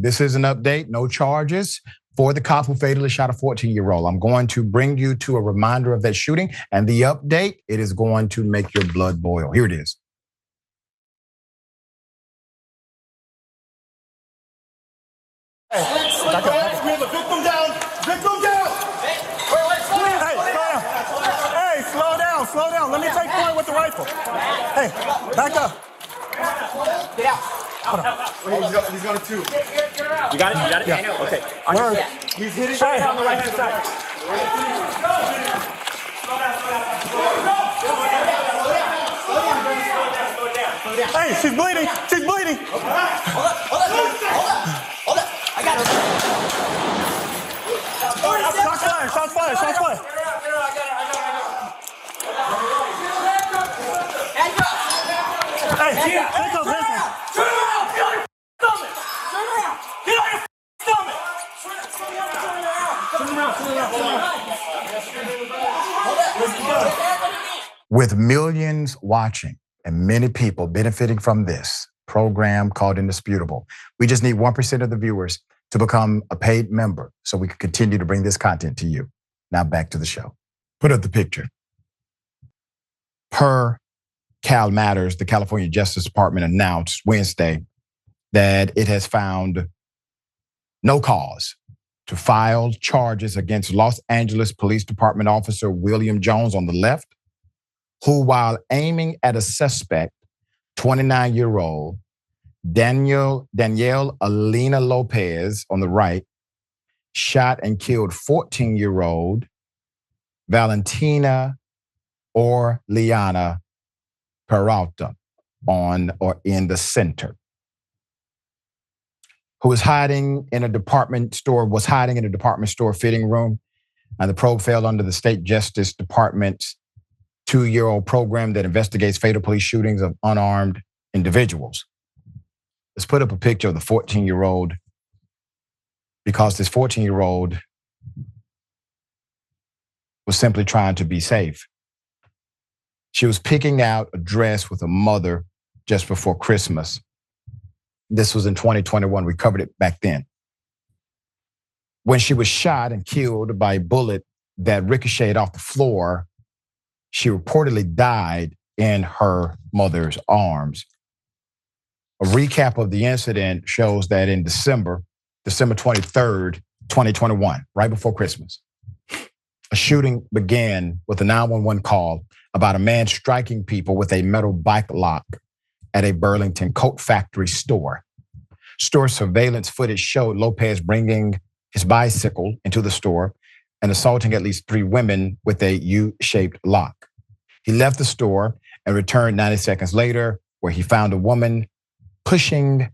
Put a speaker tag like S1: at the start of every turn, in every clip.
S1: This is an update, no charges for the cop who fatally shot a 14-year-old. I'm going to bring you to a reminder of that shooting, and the update, it is going to make your blood boil. Here it is.
S2: Hey, back up. We have a victim down. Victim down. Hey, slow down. Slow down. Let me take point with the rifle. Hey, back up.
S3: Get out.
S2: Hold on.
S3: He's going to two.
S2: You got it? You got it?
S3: Yeah.
S2: Okay.
S3: He's hitting right on the right hand side.
S2: Hey, she's bleeding. She's bleeding.
S3: Hold up. I got it.
S2: Shots fired.
S3: I got it.
S2: Hey, take those hands.
S3: Turn around. Get on your stomach. Turn around. Get on your stomach.
S1: With millions watching and many people benefiting from this program called Indisputable, we just need 1% of the viewers to become a paid member so we can continue to bring this content to you. Now back to the show. Put up the picture. Per Cal Matters, the California Justice Department announced Wednesday that it has found no cause to file charges against Los Angeles Police Department officer William Jones on the left, who, while aiming at a suspect, 29-year-old Danielle Elena Lopez on the right, shot and killed 14-year-old Valentina Orellana Peralta in the center, who was hiding in a department store fitting room. And the probe fell under the State Justice Department's 2-year-old program that investigates fatal police shootings of unarmed individuals. Let's put up a picture of the 14-year-old, because this 14-year-old was simply trying to be safe. She was picking out a dress with a mother just before Christmas. This was in 2021. We covered it back then. When she was shot and killed by a bullet that ricocheted off the floor, she reportedly died in her mother's arms. A recap of the incident shows that in December 23rd, 2021, right before Christmas, a shooting began with a 911 call about a man striking people with a metal bike lock at a Burlington coat factory store. Store surveillance footage showed Lopez bringing his bicycle into the store and assaulting at least 3 women with a U-shaped lock. He left the store and returned 90 seconds later, where he found a woman pushing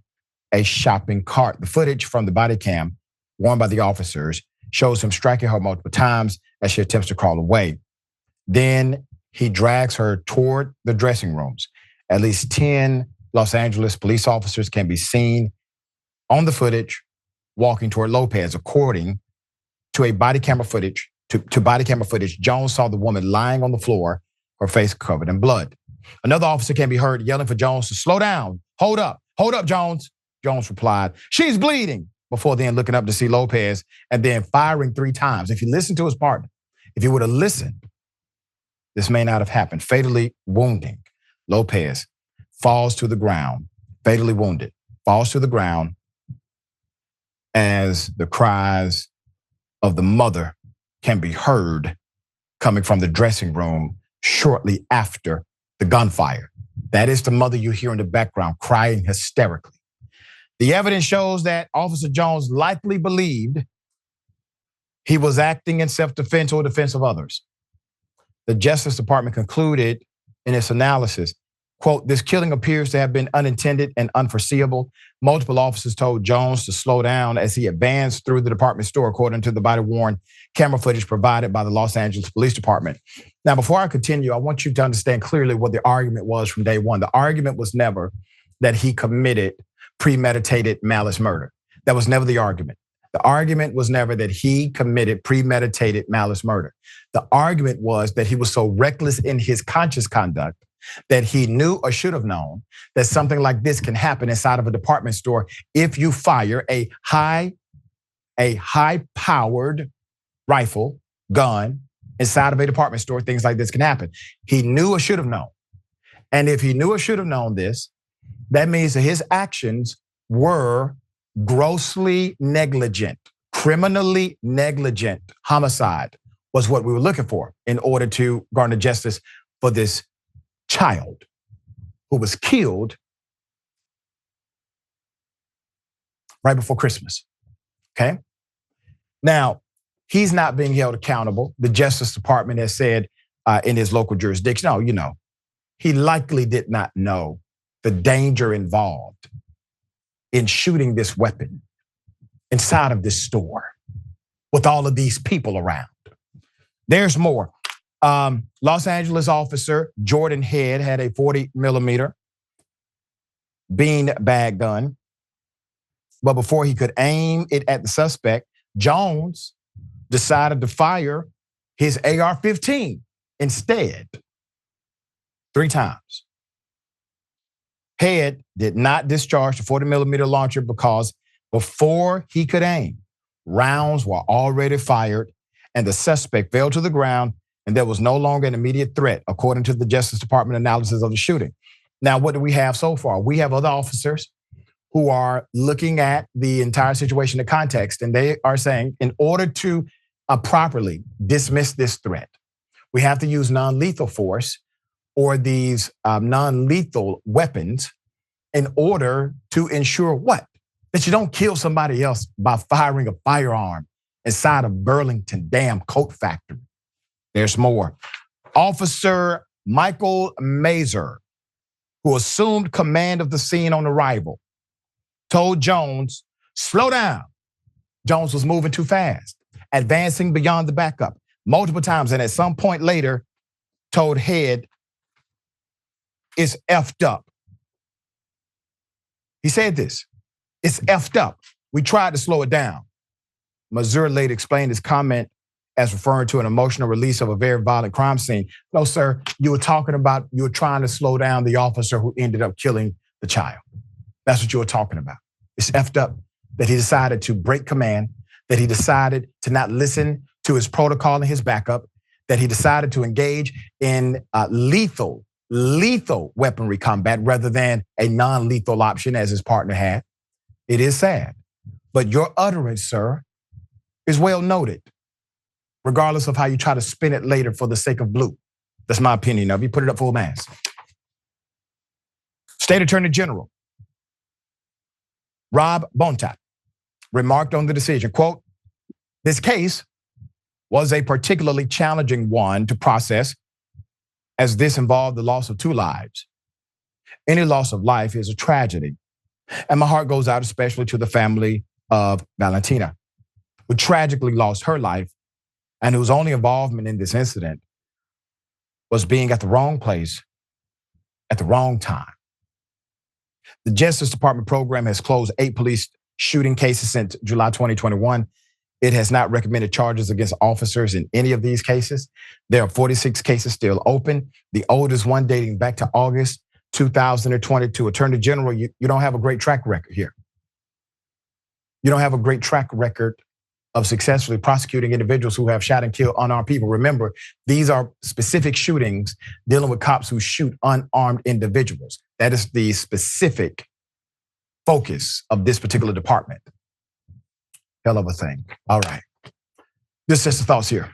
S1: a shopping cart. The footage from the body cam worn by the officers shows him striking her multiple times as she attempts to crawl away. Then he drags her toward the dressing rooms. At least 10 Los Angeles police officers can be seen on the footage walking toward Lopez. According to body camera footage, Jones saw the woman lying on the floor, her face covered in blood. Another officer can be heard yelling for Jones to slow down. Hold up, Jones. Jones replied, "She's bleeding," before then looking up to see Lopez and then firing 3 times. If you listen to his partner, if you would have listened, this may not have happened. Fatally wounding Lopez, falls to the ground, fatally wounded, falls to the ground as the cries of the mother can be heard coming from the dressing room shortly after the gunfire. That is the mother you hear in the background crying hysterically. The evidence shows that Officer Jones likely believed he was acting in self-defense or defense of others. The Justice Department concluded in its analysis, quote, "This killing appears to have been unintended and unforeseeable. Multiple officers told Jones to slow down as he advanced through the department store, according to the body-worn camera footage provided by the Los Angeles Police Department." Now, before I continue, I want you to understand clearly what the argument was from day one. The argument was never that he committed premeditated malice murder. That was never the argument. The argument was never that he committed premeditated malice murder. The argument was that he was so reckless in his conscious conduct that he knew or should have known that something like this can happen inside of a department store if you fire a high-powered rifle, gun, inside of a department store, things like this can happen. He knew or should have known. And if he knew or should have known this, that means that his actions were grossly negligent, criminally negligent. Homicide was what we were looking for in order to garner justice for this child who was killed right before Christmas, okay? Now, he's not being held accountable. The Justice Department has said in his local jurisdiction, he likely did not know the danger involved in shooting this weapon inside of this store with all of these people around. There's more. Los Angeles officer Jordan Head had a 40mm beanbag gun, but before he could aim it at the suspect, Jones decided to fire his AR-15 instead 3 times. Head did not discharge the 40mm launcher because before he could aim, rounds were already fired and the suspect fell to the ground and there was no longer an immediate threat, according to the Justice Department analysis of the shooting. Now, what do we have so far? We have other officers who are looking at the entire situation in context, and they are saying in order to properly dismiss this threat, we have to use non-lethal force or these non-lethal weapons in order to ensure what? That you don't kill somebody else by firing a firearm inside of Burlington damn coat factory. There's more. Officer Michael Mazer, who assumed command of the scene on arrival, told Jones, slow down. Jones was moving too fast, advancing beyond the backup multiple times, and at some point later told Head, it's effed up. He said this, it's effed up. We tried to slow it down. Mazur later explained his comment as referring to an emotional release of a very violent crime scene. No, sir, you were trying to slow down the officer who ended up killing the child. That's what you were talking about. It's effed up that he decided to break command, that he decided to not listen to his protocol and his backup, that he decided to engage in lethal weaponry combat rather than a non-lethal option as his partner had. It is sad, but your utterance, sir, is well noted, regardless of how you try to spin it later for the sake of blue. That's my opinion of it. You put it up full mass. State Attorney General Rob Bontat remarked on the decision, quote, this case was a particularly challenging one to process as this involved the loss of 2 lives. Any loss of life is a tragedy. And my heart goes out especially to the family of Valentina, who tragically lost her life and whose only involvement in this incident was being at the wrong place at the wrong time. The Justice Department program has closed 8 police shooting cases since July 2021. It has not recommended charges against officers in any of these cases. There are 46 cases still open, the oldest one dating back to August 2022. Attorney General, you don't have a great track record here. You don't have a great track record of successfully prosecuting individuals who have shot and killed unarmed people. Remember, these are specific shootings dealing with cops who shoot unarmed individuals. That is the specific focus of this particular department. Hell of a thing. All right. Just the thoughts here.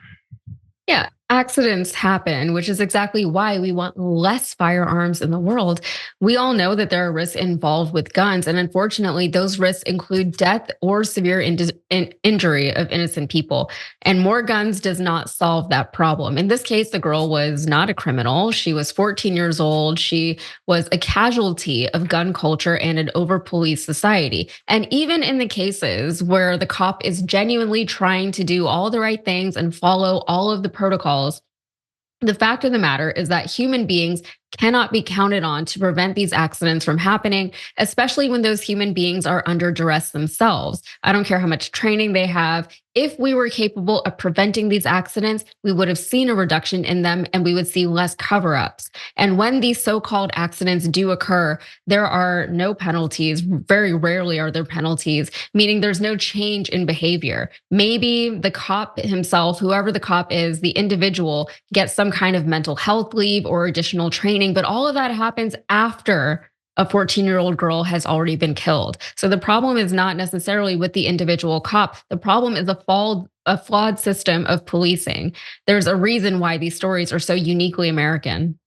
S4: Yeah, accidents happen, which is exactly why we want less firearms in the world. We all know that there are risks involved with guns, and unfortunately, those risks include death or severe injury of innocent people. And more guns does not solve that problem. In this case, the girl was not a criminal. She was 14 years old. She was a casualty of gun culture and an over-policed society. And even in the cases where the cop is genuinely trying to do all the right things and follow all of the protocols, the fact of the matter is that human beings cannot be counted on to prevent these accidents from happening, especially when those human beings are under duress themselves. I don't care how much training they have. If we were capable of preventing these accidents, we would have seen a reduction in them and we would see less cover-ups. And when these so-called accidents do occur, there are no penalties. Very rarely are there penalties, meaning there's no change in behavior. Maybe the cop himself, whoever the cop is, the individual gets some kind of mental health leave or additional training, but all of that happens after a 14-year-old girl has already been killed. So the problem is not necessarily with the individual cop. The problem is a flawed system of policing. There's a reason why these stories are so uniquely American.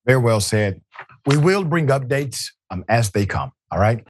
S1: Very well said. We will bring updates as they come, all right?